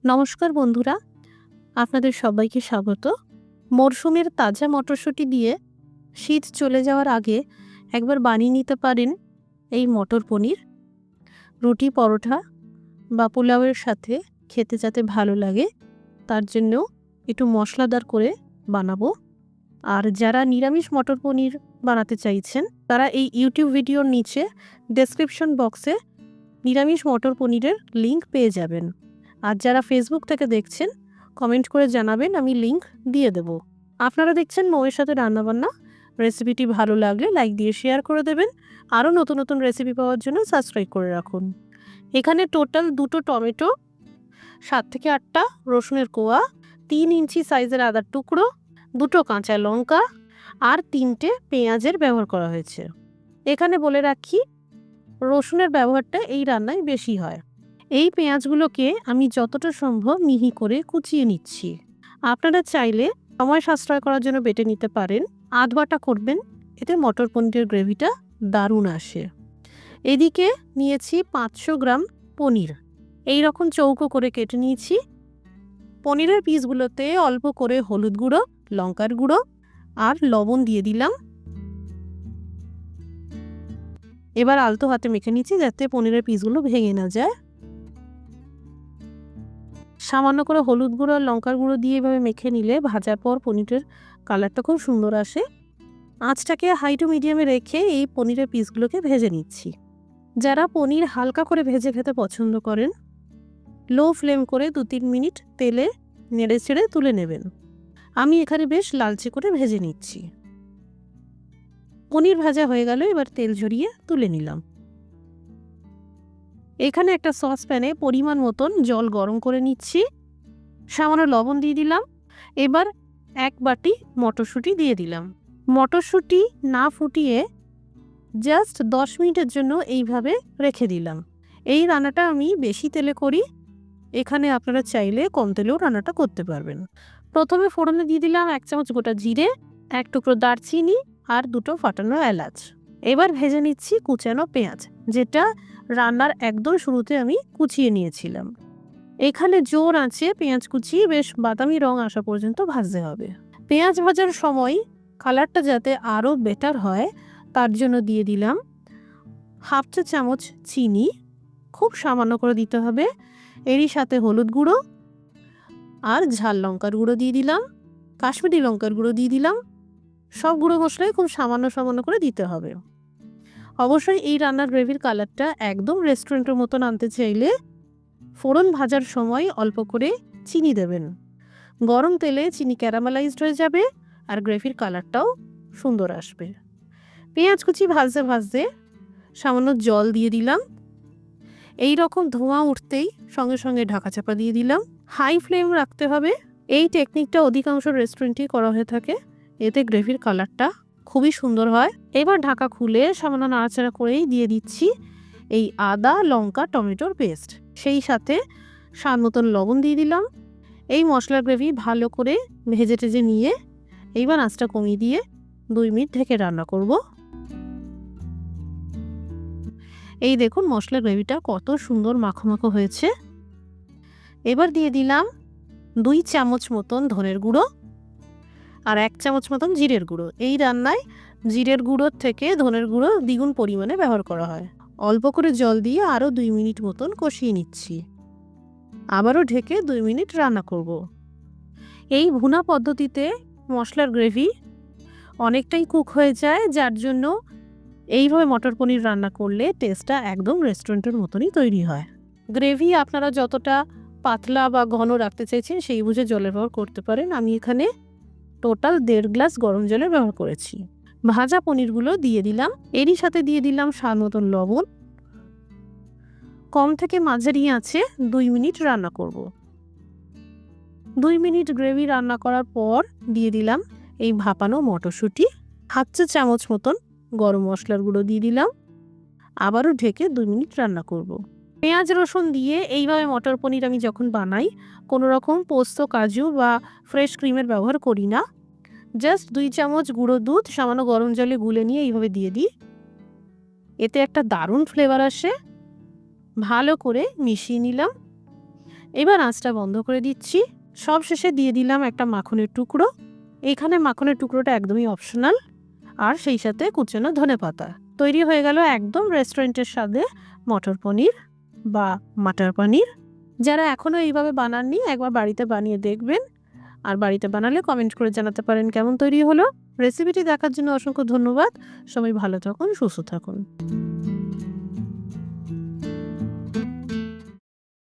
নমস্কার বন্ধুরা, আপনাদের সবাইকে স্বাগত। মরশুমের তাজা মটরশুঁটি দিয়ে শীত চলে যাওয়ার আগে একবার বানিয়ে নিতে পারেন এই মটর পনির। রুটি, পরোটা বা পোলাওয়ের সাথে খেতে যাতে ভালো লাগে তার জন্য একটু মশলাদার করে বানাবো। আর যারা নিরামিষ মটর পনির বানাতে চাইছেন তারা এই ইউটিউব ভিডিওর নিচে ডেসক্রিপশন বক্সে নিরামিষ মটর পনিরের লিঙ্ক পেয়ে যাবেন। আর যারা ফেসবুক থেকে দেখছেন কমেন্ট করে জানাবেন, আমি লিঙ্ক দিয়ে দেব। আপনারা দেখছেন মৌয়ের সাথে রান্নাবান্না। রেসিপিটি ভালো লাগলে লাইক দিয়ে শেয়ার করে দেবেন। আরও নতুন নতুন রেসিপি পাওয়ার জন্য সাবস্ক্রাইব করে রাখুন। এখানে টোটাল 2টো টমেটো, 7 থেকে 8টা রসুনের কোয়া, 3 ইঞ্চি সাইজের আদার টুকরো, 2টো কাঁচা লঙ্কা আর 3টে পেঁয়াজের ব্যবহার করা হয়েছে। এখানে বলে রাখি, রসুনের ব্যবহারটা এই রান্নায় বেশি হয়। এই পেঁয়াজগুলোকে আমি যতটা সম্ভব মিহি করে কুচিয়ে নিচ্ছি। আপনারা চাইলে সময় সাশ্রয় করার জন্য বেটে নিতে পারেন। আধ বাটা করবেন, এতে মটর পনিরের গ্রেভিটা দারুণ আসে। এদিকে নিয়েছি 500 গ্রাম পনির, এই রকম চৌকো করে কেটে নিয়েছি। পনিরের পিসগুলোতে অল্প করে হলুদ গুঁড়ো, লঙ্কার গুঁড়ো আর লবণ দিয়ে দিলাম। এবার আলতো হাতে মেখে নিচ্ছি যাতে পনিরের পিসগুলো ভেঙে না যায়। সামান্য করে হলুদ গুঁড়ো আর লঙ্কার গুঁড়ো দিয়ে এভাবে মেখে নিলে ভাজার পর পনিরের কালারটা খুব সুন্দর আসে। আঁচটাকে হাই টু মিডিয়ামে রেখে এই পনিরের পিসগুলোকে ভেজে নিচ্ছি। যারা পনির হালকা করে ভেজে খেতে পছন্দ করেন, লো ফ্লেম করে 2-3 মিনিট তেলে নেড়ে চেড়ে তুলে নেবেন। আমি এখানে বেশ লালচে করে ভেজে নিচ্ছি। পনির ভাজা হয়ে গেল, এবার তেল ঝরিয়ে তুলে নিলাম। এখানে একটা সসপ্যানে পরিমাণ মতন জল গরম করে নিচ্ছি, সামান্য লবণ দিয়ে দিলাম। এবার 1 বাটি মটরশুঁটি দিয়ে দিলাম। মটরশুঁটি না ফুটিয়ে জাস্ট 10 মিনিটের জন্য এইভাবে রেখে দিলাম। এই রান্নাটা আমি বেশি তেলে করি, এখানে আপনারা চাইলে কম তেলেও রান্নাটা করতে পারবেন। প্রথমে ফোড়নে দিয়ে দিলাম 1 চামচ গোটা জিরে, 1 টুকরো দারচিনি আর 2টো ফাটানো এলাচ। এবার ভেজে নিচ্ছি কুচানো পেঁয়াজ, যেটা রান্নার একদম শুরুতে আমি কুচিয়ে নিয়েছিলাম। এখানে জোর আঁচে পেঁয়াজ কুচি বেশ বাদামি রং আসা পর্যন্ত ভাজতে হবে। পেঁয়াজ ভাজার সময় কালারটা যাতে আরও বেটার হয় তার জন্য দিয়ে দিলাম 1/2 চা চামচ চিনি, খুব সামান্য করে দিতে হবে। এরই সাথে হলুদ গুঁড়ো আর ঝাল লঙ্কার গুঁড়ো দিয়ে দিলাম, কাশ্মীরি লঙ্কার গুঁড়ো দিয়ে দিলাম। সব গুঁড়ো মশলাই খুব সামান্য সামান্য করে দিতে হবে। অবশ্যই এই রান্নার গ্রেভির কালারটা একদম রেস্টুরেন্টের মতন আনতে চাইলে ফোড়ন ভাজার সময় অল্প করে চিনি দেবেন। গরম তেলে চিনি ক্যারামেলাইজড হয়ে যাবে আর গ্রেভির কালারটাও সুন্দর আসবে। পেঁয়াজ কুচি ভাজতে ভাজতে সামান্য জল দিয়ে দিলাম। এই রকম ধোঁয়া উঠতেই সঙ্গে সঙ্গে ঢাকা চাপা দিয়ে দিলাম। হাই ফ্লেম রাখতে হবে। এই টেকনিকটা অধিকাংশ রেস্টুরেন্টেই করা হয়ে থাকে, এতে গ্রেভির কালারটা খুবই সুন্দর হয়। এবার ঢাকা খুলে সামান্য নাড়াচাড়া করেই দিয়ে দিচ্ছি এই আদা, লঙ্কা, টমেটোর পেস্ট। সেই সাথে স্বাদ মতন লবণ দিয়ে দিলাম। এই মশলার গ্রেভি ভালো করে ভেজে টেজে নিয়ে এইবার আঁচটা কমিয়ে দিয়ে 2 মিনিট ঢেকে রান্না করব। এই দেখুন মশলার গ্রেভিটা কত সুন্দর মাখো মাখো হয়েছে। এবার দিয়ে দিলাম 2 চামচ মতন ধনের গুঁড়ো আর 1 চামচ মতন জিরের গুঁড়ো। এই রান্নায় জিরের গুঁড়োর থেকে ধনের গুঁড়ো দ্বিগুণ পরিমাণে ব্যবহার করা হয়। অল্প করে জল দিয়ে আরও 2 মিনিট মতন কষিয়ে নিচ্ছি। আবারও ঢেকে 2 মিনিট রান্না করব। এই ভুনা পদ্ধতিতে মশলার গ্রেভি অনেকটাই কুক হয়ে যায়, যার জন্য এইভাবে মটর পনির রান্না করলে টেস্টটা একদম রেস্টুরেন্টের মতনই তৈরি হয়। গ্রেভি আপনারা যতটা পাতলা বা ঘন রাখতে চাইছেন সেই বুঝে জলের ব্যবহার করতে পারেন। আমি এখানে টোটাল 1.5 গ্লাস গরম জলের ব্যবহার করেছি। ভাজা পনিরগুলো দিয়ে দিলাম। এরই সাথে দিয়ে দিলাম স্বাদ মতন লবণ। কম থেকে মাঝারি আঁচে 2 মিনিট রান্না করব। 2 মিনিট গ্রেভি রান্না করার পর দিয়ে দিলাম এই ভাপানো মটরশুঁটি। 1/2 চা চামচ মতন গরম মশলার গুঁড়ো দিয়ে দিলাম। আবারও ঢেকে 2 মিনিট রান্না করব। পেঁয়াজ রসুন দিয়ে এইভাবে মটর পনির আমি যখন বানাই কোনো রকম পোস্ত, কাজু বা ফ্রেশ ক্রিমের ব্যবহার করি না। জাস্ট 2 চামচ গুঁড়ো দুধ সামান্য গরম জলে গুলে নিয়ে এইভাবে দিয়ে দিই। এতে একটা দারুণ ফ্লেভার আসে। ভালো করে মিশিয়ে নিলাম। এবার আঁচটা বন্ধ করে দিচ্ছি। সব শেষে দিয়ে দিলাম একটা মাখনের টুকরো। এখানে মাখনের টুকরোটা একদমই অপশনাল, আর সেই সাথে কুচনো ধনেপাতা। তৈরি হয়ে গেল একদম রেস্টুরেন্টের স্বাদে মটর পনির বা মাটার পনির। যারা এখনও এইভাবে বানাননি একবার বাড়িতে বানিয়ে দেখবেন, আর বাড়িতে বানালে কমেন্ট করে জানাতে পারেন কেমন তৈরি হলো। রেসিপিটি দেখার জন্য অসংখ্য ধন্যবাদ। সবাই ভালো থাকুন, সুস্থ থাকুন।